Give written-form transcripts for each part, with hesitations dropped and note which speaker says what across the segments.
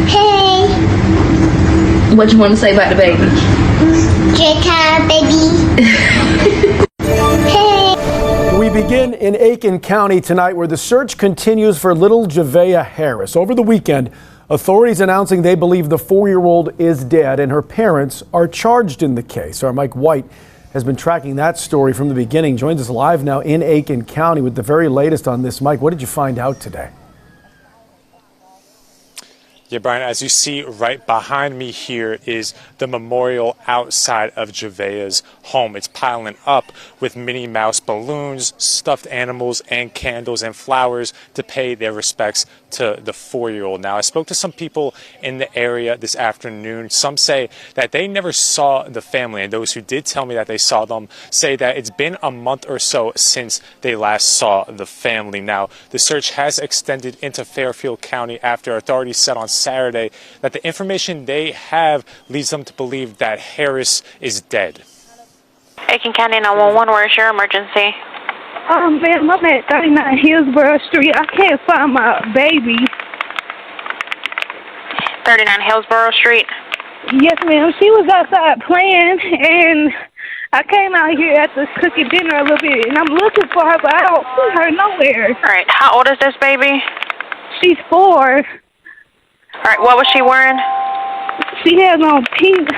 Speaker 1: Hey,
Speaker 2: What you want to say about the baby?
Speaker 1: Jetta, baby. Hey.
Speaker 3: We begin in Aiken County tonight, where the search continues for little Javeayah Harris. Over the weekend, authorities announcing they believe the 4-year-old is dead and her parents are charged in the case. Our Mike White has been tracking that story from the beginning. Joins us live now in Aiken County with the very latest on this. Mike, what did you find out today?
Speaker 4: Yeah, Brian, as you see right behind me here is the memorial outside of Javeayah's home. It's piling up with Minnie Mouse balloons, stuffed animals, and candles and flowers to pay their respects to the 4-year-old. Now, I spoke to some people in the area this afternoon. Some say that they never saw the family, and those who did tell me that they saw them say that it's been a month or so since they last saw the family. Now, the search has extended into Fairfield County after authorities said on Saturday that the information they have leads them to believe that Harris is dead.
Speaker 5: Aiken County 911, where's your emergency?
Speaker 6: Ma'am, I'm at 39 Hillsborough Street. I can't find my baby.
Speaker 5: 39 Hillsborough Street.
Speaker 6: Yes, ma'am. She was outside playing, and I came out here after cooking dinner a little bit, and I'm looking for her, but I don't see her nowhere.
Speaker 5: All right, how old is this baby?
Speaker 6: She's 4.
Speaker 5: All right, what was she wearing?
Speaker 6: She has on pink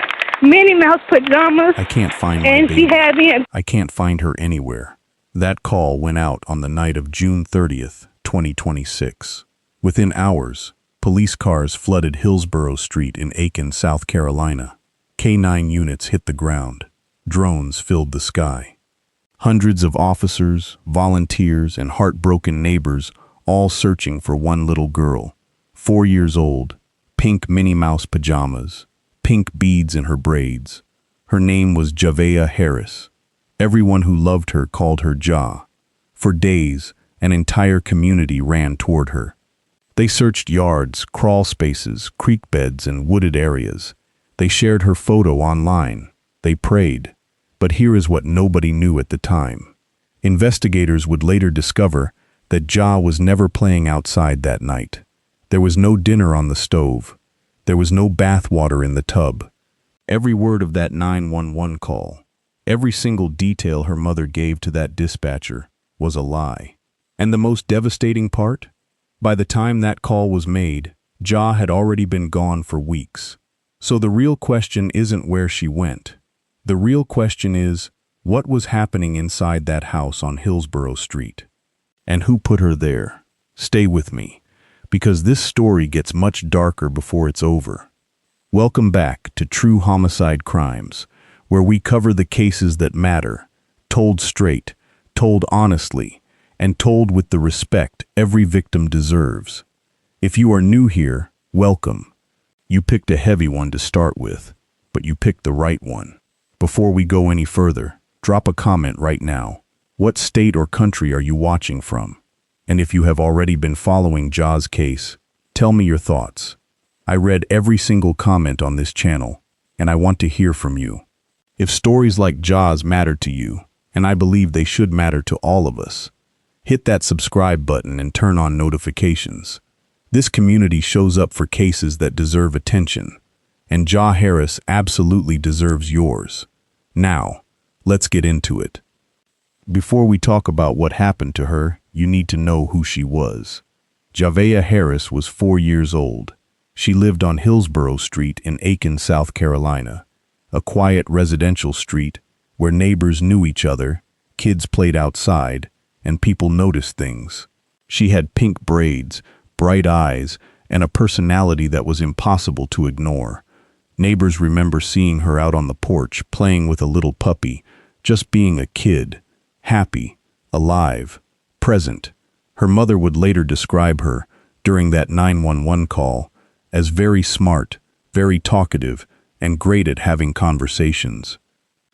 Speaker 6: Minnie Mouse pajamas.
Speaker 7: I can't find my
Speaker 6: and
Speaker 7: baby.
Speaker 6: She had me.
Speaker 7: I can't find her anywhere. That call went out on the night of June 30th, 2026. Within hours, police cars flooded Hillsborough Street in Aiken, South Carolina. K-9 units hit the ground. Drones filled the sky. Hundreds of officers, volunteers, and heartbroken neighbors all searching for one little girl. 4 years old, pink Minnie Mouse pajamas, pink beads in her braids. Her name was Javeayah Harris. Everyone who loved her called her Ja. For days, an entire community ran toward her. They searched yards, crawl spaces, creek beds, and wooded areas. They shared her photo online. They prayed. But here is what nobody knew at the time. Investigators would later discover that Ja was never playing outside that night. There was no dinner on the stove. There was no bath water in the tub. Every word of that 911 call, every single detail her mother gave to that dispatcher was a lie. And the most devastating part? By the time that call was made, Ja had already been gone for weeks. So the real question isn't where she went. The real question is, what was happening inside that house on Hillsborough Street? And who put her there? Stay with me, because this story gets much darker before it's over. Welcome back to True Homicide Crimes, where we cover the cases that matter, told straight, told honestly, and told with the respect every victim deserves. If you are new here, welcome. You picked a heavy one to start with, but you picked the right one. Before we go any further, drop a comment right now. What state or country are you watching from? And if you have already been following Ja's case, tell me your thoughts. I read every single comment on this channel, and I want to hear from you. If stories like Ja's matter to you, and I believe they should matter to all of us, hit that subscribe button and turn on notifications. This community shows up for cases that deserve attention, and Ja Harris absolutely deserves yours. Now, let's get into it. Before we talk about what happened to her, you need to know who she was. Javeayah Harris was 4 years old. She lived on Hillsborough Street in Aiken, South Carolina, a quiet residential street where neighbors knew each other, kids played outside, and people noticed things. She had pink braids, bright eyes, and a personality that was impossible to ignore. Neighbors remember seeing her out on the porch playing with a little puppy, just being a kid, happy, alive, present. Her mother would later describe her, during that 911 call, as very smart, very talkative, and great at having conversations.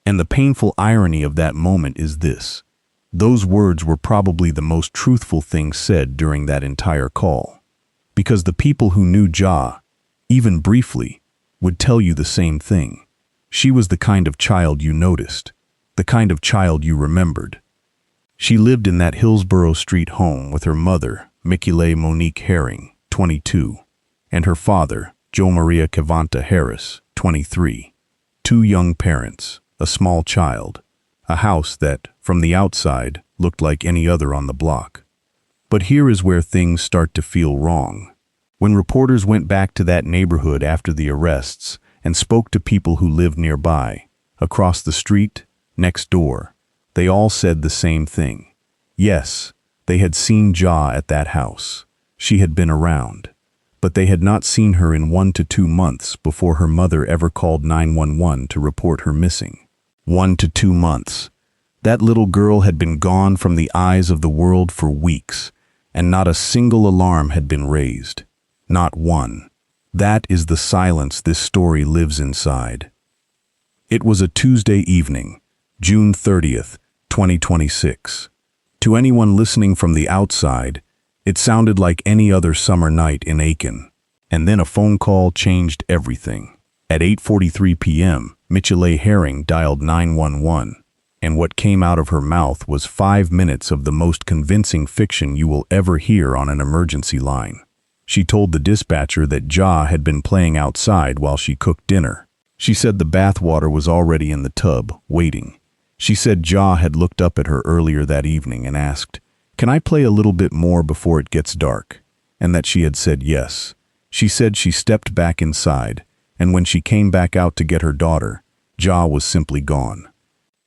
Speaker 7: And the painful irony of that moment is this. Those words were probably the most truthful things said during that entire call. Because the people who knew Ja, even briefly, would tell you the same thing. She was the kind of child you noticed, the kind of child you remembered. She lived in that Hillsborough Street home with her mother, Mickey Monique Herring, 22. and her father, Javeayah Harris, 23. 2 young parents, a small child, a house that, from the outside, looked like any other on the block. But here is where things start to feel wrong. When reporters went back to that neighborhood after the arrests and spoke to people who lived nearby, across the street, next door, they all said the same thing. Yes, they had seen Ja at that house. She had been around. But they had not seen her in 1 to 2 months before her mother ever called 911 to report her missing. 1 to 2 months. That little girl had been gone from the eyes of the world for weeks, and not a single alarm had been raised. Not one. That is the silence this story lives inside. It was a Tuesday evening, June 30th, 2026. To anyone listening from the outside, it sounded like any other summer night in Aiken. And then a phone call changed everything. At 8:43 p.m., Michelle Herring dialed 911, and what came out of her mouth was 5 minutes of the most convincing fiction you will ever hear on an emergency line. She told the dispatcher that Ja had been playing outside while she cooked dinner. She said the bathwater was already in the tub, waiting. She said Ja had looked up at her earlier that evening and asked, "Can I play a little bit more before it gets dark?" And that she had said yes. She said she stepped back inside, and when she came back out to get her daughter, Ja was simply gone.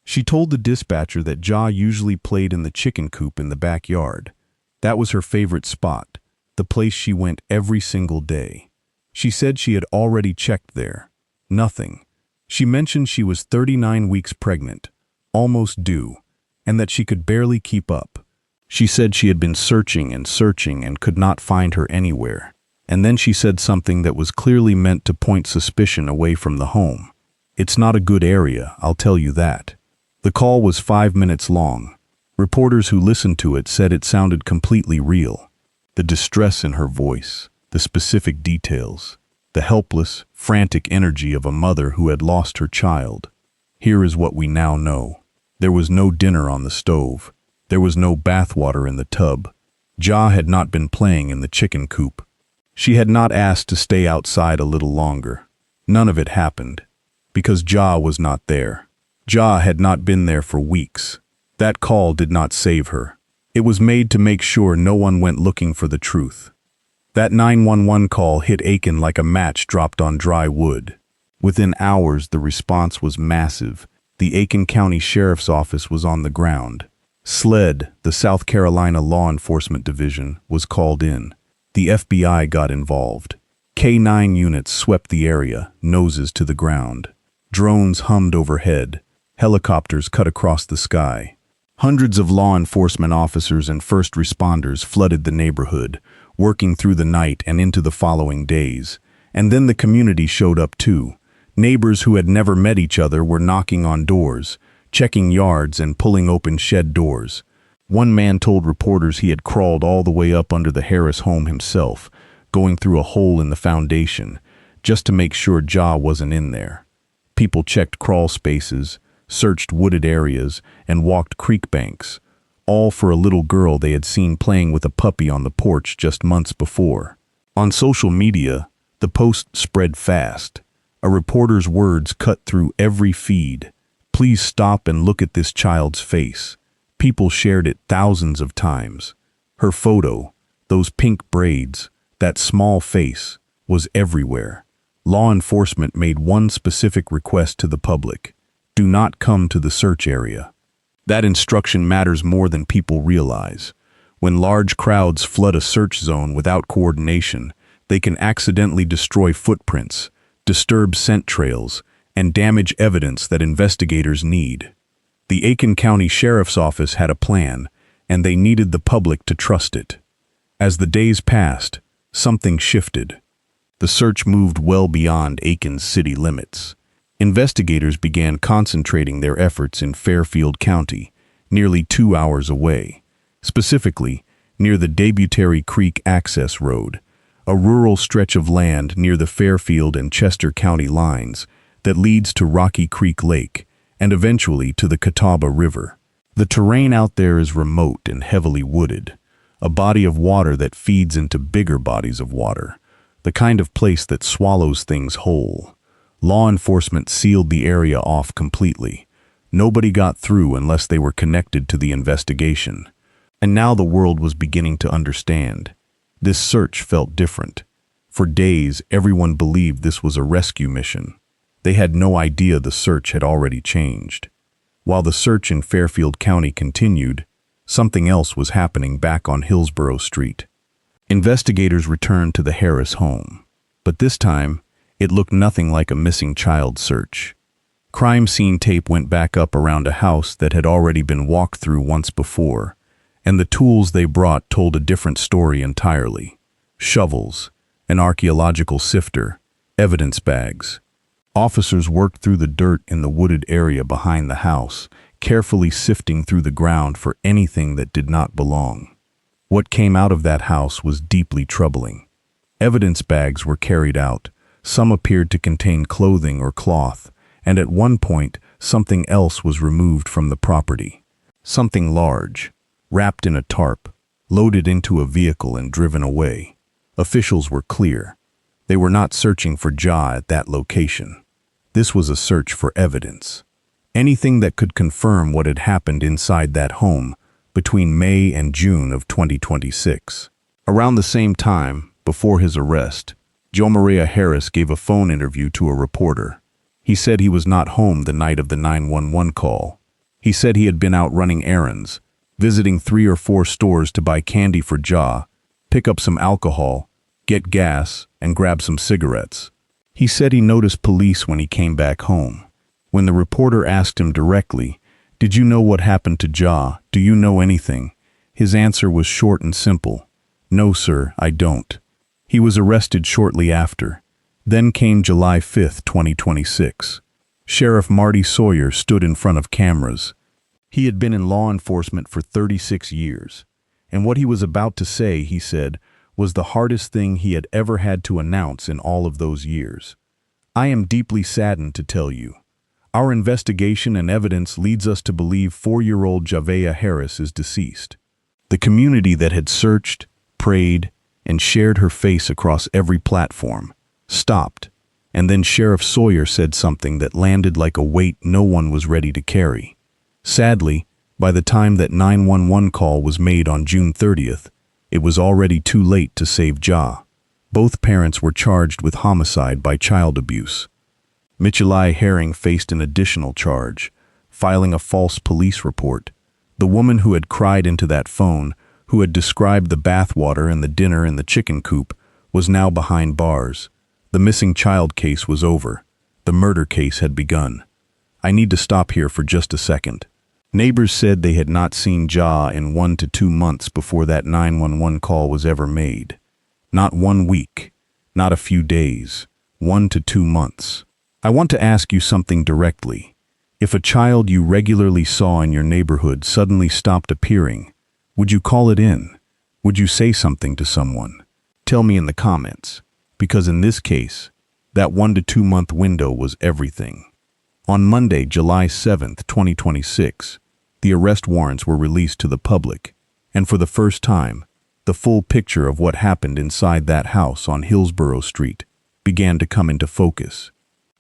Speaker 7: She told the dispatcher that Ja usually played in the chicken coop in the backyard. That was her favorite spot, the place she went every single day. She said she had already checked there. Nothing. She mentioned she was 39 weeks pregnant, almost due, and that she could barely keep up. She said she had been searching and could not find her anywhere. And then she said something that was clearly meant to point suspicion away from the home. "It's not a good area, I'll tell you that." The call was 5 minutes long. Reporters who listened to it said it sounded completely real. The distress in her voice, the specific details, the helpless, frantic energy of a mother who had lost her child. Here is what we now know. There was no dinner on the stove. There was no bathwater in the tub. Ja had not been playing in the chicken coop. She had not asked to stay outside a little longer. None of it happened, because Ja was not there. Ja had not been there for weeks. That call did not save her. It was made to make sure no one went looking for the truth. That 911 call hit Aiken like a match dropped on dry wood. Within hours, the response was massive. The Aiken County Sheriff's Office was on the ground. SLED, the South Carolina Law Enforcement Division, was called in. The FBI got involved. K-9 units swept the area, noses to the ground. Drones hummed overhead. Helicopters cut across the sky. Hundreds of law enforcement officers and first responders flooded the neighborhood, working through the night and into the following days. And then the community showed up too. Neighbors who had never met each other were knocking on doors, checking yards and pulling open shed doors. One man told reporters he had crawled all the way up under the Harris home himself, going through a hole in the foundation, just to make sure Ja wasn't in there. People checked crawl spaces, searched wooded areas, and walked creek banks, all for a little girl they had seen playing with a puppy on the porch just months before. On social media, the post spread fast. A reporter's words cut through every feed. "Please stop and look at this child's face." People shared it thousands of times. Her photo, those pink braids, that small face, was everywhere. Law enforcement made one specific request to the public: do not come to the search area. That instruction matters more than people realize. When large crowds flood a search zone without coordination, they can accidentally destroy footprints, disturb scent trails, and damage evidence that investigators need. The Aiken County Sheriff's Office had a plan, and they needed the public to trust it. As the days passed, something shifted. The search moved well beyond Aiken's city limits. Investigators began concentrating their efforts in Fairfield County, nearly 2 hours away, specifically near the Debutary Creek Access Road, a rural stretch of land near the Fairfield and Chester County lines that leads to Rocky Creek Lake and eventually to the Catawba River. The terrain out there is remote and heavily wooded, a body of water that feeds into bigger bodies of water, the kind of place that swallows things whole. Law enforcement sealed the area off completely. Nobody got through unless they were connected to the investigation. And now the world was beginning to understand. This search felt different. For days, everyone believed this was a rescue mission. They had no idea the search had already changed. While the search in Fairfield County continued, something else was happening back on Hillsborough Street. Investigators returned to the Harris home, but this time, it looked nothing like a missing child search. Crime scene tape went back up around a house that had already been walked through once before, and the tools they brought told a different story entirely. Shovels, an archaeological sifter, evidence bags. Officers worked through the dirt in the wooded area behind the house, carefully sifting through the ground for anything that did not belong. What came out of that house was deeply troubling. Evidence bags were carried out. Some appeared to contain clothing or cloth, and at one point, something else was removed from the property. Something large, wrapped in a tarp, loaded into a vehicle and driven away. Officials were clear. They were not searching for Ja at that location. This was a search for evidence. Anything that could confirm what had happened inside that home between May and June of 2026. Around the same time, before his arrest, Javeayah Harris gave a phone interview to a reporter. He said he was not home the night of the 911 call. He said he had been out running errands, visiting 3 or 4 stores to buy candy for Ja, pick up some alcohol, get gas, and grab some cigarettes. He said he noticed police when he came back home. When the reporter asked him directly, "Did you know what happened to Ja? Do you know anything?" His answer was short and simple. "No, sir, I don't." He was arrested shortly after. Then came July 5, 2026. Sheriff Marty Sawyer stood in front of cameras. He had been in law enforcement for 36 years, and what he was about to say, he said, was the hardest thing he had ever had to announce in all of those years. "I am deeply saddened to tell you. Our investigation and evidence leads us to believe 4-year-old Javeayah Harris is deceased." The community that had searched, prayed, and shared her face across every platform stopped, and then Sheriff Sawyer said something that landed like a weight no one was ready to carry. Sadly, by the time that 911 call was made on June 30th, it was already too late to save Ja. Both parents were charged with homicide by child abuse. Javeayah Herring faced an additional charge, filing a false police report. The woman who had cried into that phone, who had described the bathwater and the dinner in the chicken coop, was now behind bars. The missing child case was over. The murder case had begun. I need to stop here for just a second. Neighbors said they had not seen Ja in 1 to 2 months before that 911 call was ever made. Not 1 week, not a few days, 1 to 2 months. I want to ask you something directly. If a child you regularly saw in your neighborhood suddenly stopped appearing, would you call it in? Would you say something to someone? Tell me in the comments, because in this case, that 1 to 2 month window was everything. On Monday, July 7th, 2026, the arrest warrants were released to the public, and for the first time, the full picture of what happened inside that house on Hillsborough Street began to come into focus.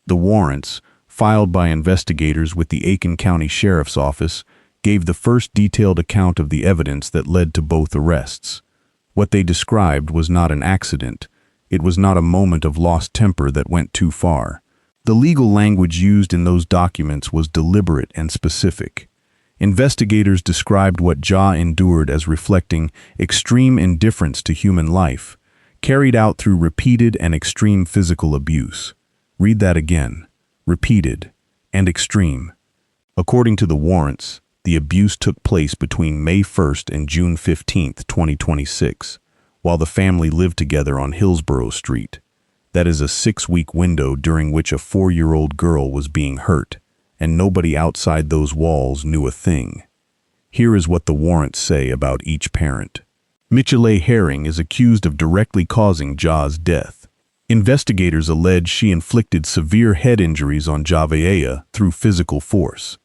Speaker 7: The warrants, filed by investigators with the Aiken County Sheriff's Office, gave the first detailed account of the evidence that led to both arrests. What they described was not an accident. It was not a moment of lost temper that went too far. The legal language used in those documents was deliberate and specific. Investigators described what Ja endured as reflecting extreme indifference to human life, carried out through repeated and extreme physical abuse. Read that again. Repeated and extreme. According to the warrants, the abuse took place between May 1st and June 15th, 2026, while the family lived together on Hillsborough Street. That is a 6-week window during which a 4-year-old girl was being hurt, and nobody outside those walls knew a thing. Here is what the warrants say about each parent. Javeayah Herring is accused of directly causing Ja's death. Investigators allege she inflicted severe head injuries on Javeayah through physical force.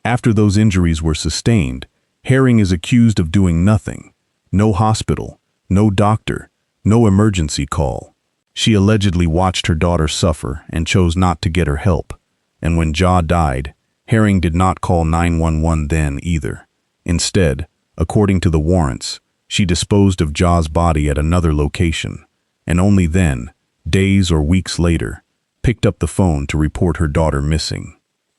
Speaker 7: After those injuries were sustained, Herring is accused of doing nothing. No hospital, no doctor, no emergency call. She allegedly watched her daughter suffer and chose not to get her help. And when Ja died, Herring did not call 911 then either. Instead, according to the warrants, she disposed of Ja's body at another location, and only then, days or weeks later, picked up the phone to report her daughter missing.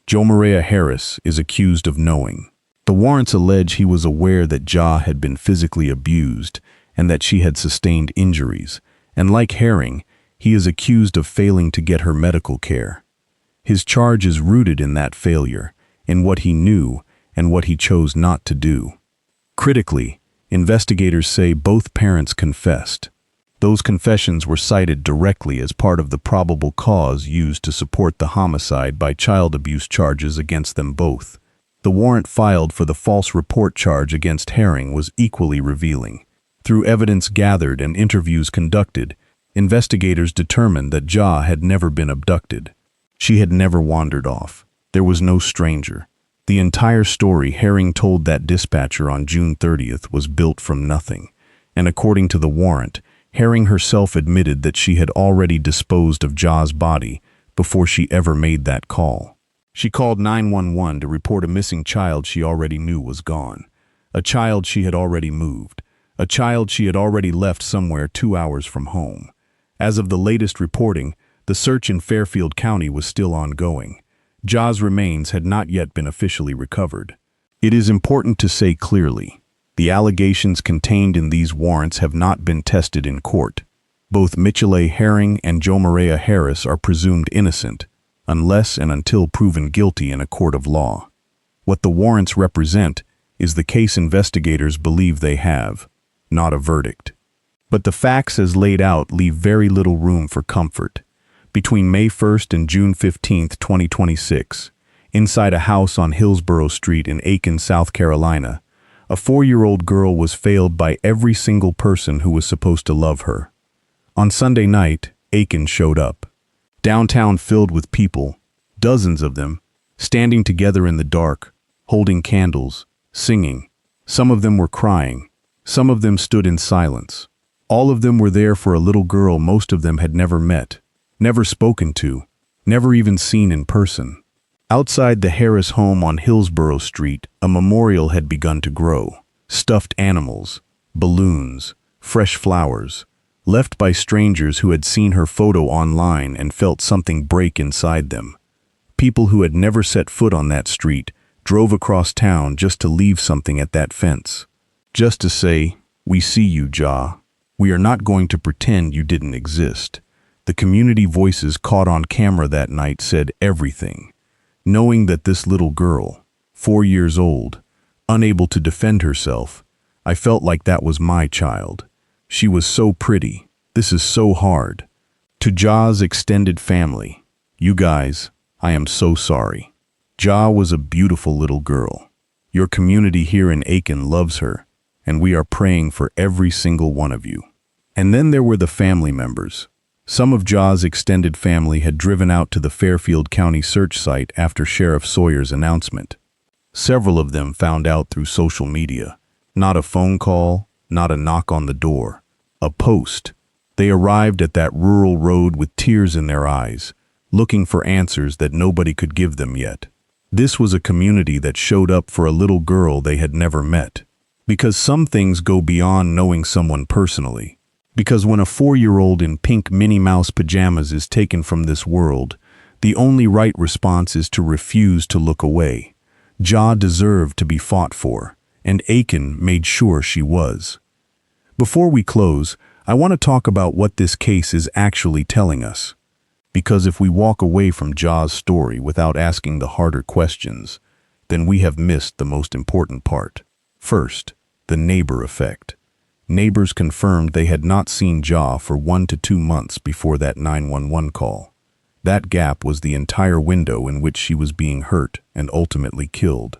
Speaker 7: Javeayah Harris is accused of knowing. The warrants allege he was aware that Ja had been physically abused and that she had sustained injuries, and like Herring, he is accused of failing to get her medical care. His charge is rooted in that failure, in what he knew and what he chose not to do. Critically, investigators say both parents confessed. Those confessions were cited directly as part of the probable cause used to support the homicide by child abuse charges against them both. The warrant filed for the false report charge against Herring was equally revealing. Through evidence gathered and interviews conducted, investigators determined that Ja had never been abducted. She had never wandered off. There was no stranger. The entire story Herring told that dispatcher on June 30th was built from nothing, and according to the warrant, Herring herself admitted that she had already disposed of Ja's body before she ever made that call. She called 911 to report a missing child she already knew was gone, a child she had already moved, a child she had already left somewhere 2 hours from home. As of the latest reporting, the search in Fairfield County was still ongoing. Ja's remains had not yet been officially recovered. It is important to say clearly, the allegations contained in these warrants have not been tested in court. Both Mitchell A. Herring and Javeayah Harris are presumed innocent, unless and until proven guilty in a court of law. What the warrants represent is the case investigators believe they have, not a verdict. But the facts as laid out leave very little room for comfort. Between May 1st and June 15th, 2026, inside a house on Hillsborough Street in Aiken, South Carolina, a 4-year-old girl was failed by every single person who was supposed to love her. On Sunday night, Aiken showed up. Downtown filled with people, dozens of them, standing together in the dark, holding candles, singing. Some of them were crying. Some of them stood in silence. All of them were there for a little girl most of them had never met, never spoken to, never even seen in person. Outside the Harris home on Hillsborough Street, a memorial had begun to grow. Stuffed animals, balloons, fresh flowers, left by strangers who had seen her photo online and felt something break inside them. People who had never set foot on that street drove across town just to leave something at that fence. Just to say, "We see you, Ja. We are not going to pretend you didn't exist." The community voices caught on camera that night said everything. Knowing that this little girl, 4 years old, unable to defend herself, I felt like that was my child. She was so pretty. This is so hard. To Ja's extended family, you guys, I am so sorry. Ja was a beautiful little girl. Your community here in Aiken loves her, and we are praying for every single one of you. And then there were the family members. Some of Ja's extended family had driven out to the Fairfield County search site after Sheriff Sawyer's announcement. Several of them found out through social media. Not a phone call, not a knock on the door. A post. They arrived at that rural road with tears in their eyes, looking for answers that nobody could give them yet. This was a community that showed up for a little girl they had never met. Because some things go beyond knowing someone personally. Because when a 4-year-old in pink Minnie Mouse pajamas is taken from this world, the only right response is to refuse to look away. Ja deserved to be fought for, and Aiken made sure she was. Before we close, I want to talk about what this case is actually telling us. Because if we walk away from Ja's story without asking the harder questions, then we have missed the most important part. First, the neighbor effect. Neighbors confirmed they had not seen Ja for 1 to 2 months before that 911 call. That gap was the entire window in which she was being hurt and ultimately killed.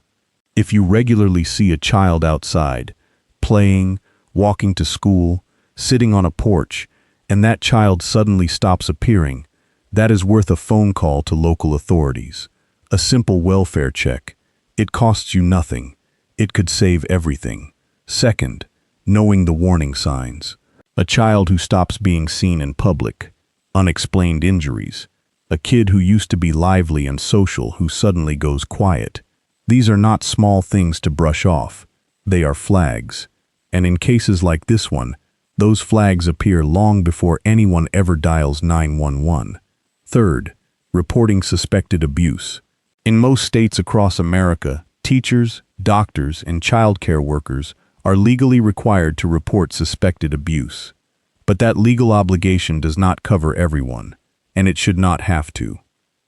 Speaker 7: If you regularly see a child outside, playing, walking to school, sitting on a porch, and that child suddenly stops appearing, that is worth a phone call to local authorities. A simple welfare check. It costs you nothing. It could save everything. Second, knowing the warning signs. A child who stops being seen in public, unexplained injuries, a kid who used to be lively and social who suddenly goes quiet. These are not small things to brush off. They are flags. And in cases like this one, those flags appear long before anyone ever dials 911. Third, reporting suspected abuse. In most states across America, teachers, doctors, and child care workers are legally required to report suspected abuse. But that legal obligation does not cover everyone, and it should not have to.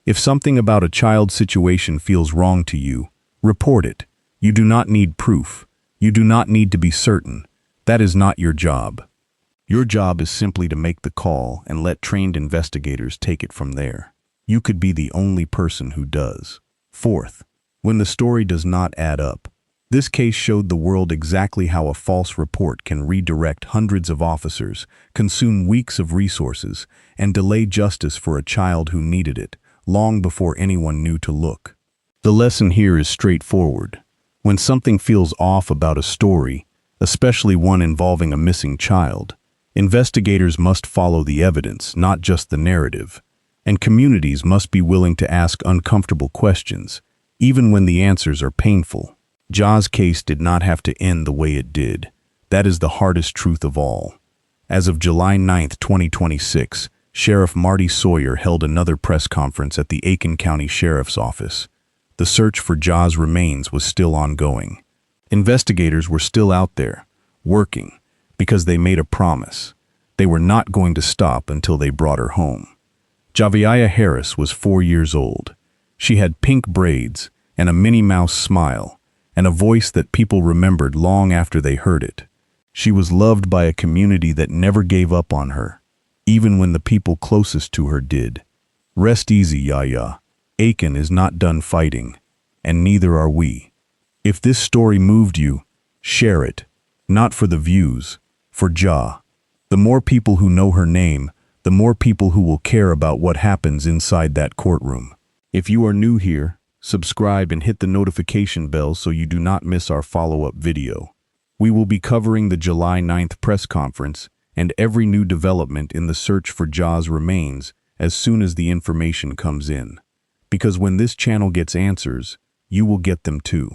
Speaker 7: If something about a child's situation feels wrong to you, report it. You do not need proof. You do not need to be certain. That is not your job. Your job is simply to make the call and let trained investigators take it from there. You could be the only person who does. Fourth, when the story does not add up. This case showed the world exactly how a false report can redirect hundreds of officers, consume weeks of resources, and delay justice for a child who needed it, long before anyone knew to look. The lesson here is straightforward. When something feels off about a story, especially one involving a missing child, investigators must follow the evidence, not just the narrative. And communities must be willing to ask uncomfortable questions, even when the answers are painful. Ja's case did not have to end the way it did. That is the hardest truth of all. As of July 9, 2026, Sheriff Marty Sawyer held another press conference at the Aiken County Sheriff's Office. The search for Ja's remains was still ongoing. Investigators were still out there, working, because they made a promise. They were not going to stop until they brought her home. Javeayah Harris was 4 years old. She had pink braids and a Minnie Mouse smile, and a voice that people remembered long after they heard it. She was loved by a community that never gave up on her, even when the people closest to her did. Rest easy, Yaya. Aiken is not done fighting, and neither are we. If this story moved you, share it, not for the views, for Ja. The more people who know her name, the more people who will care about what happens inside that courtroom. If you are new here, subscribe and hit the notification bell so you do not miss our follow-up video. We will be covering the July 9th press conference and every new development in the search for Ja's remains as soon as the information comes in. Because when this channel gets answers, you will get them too.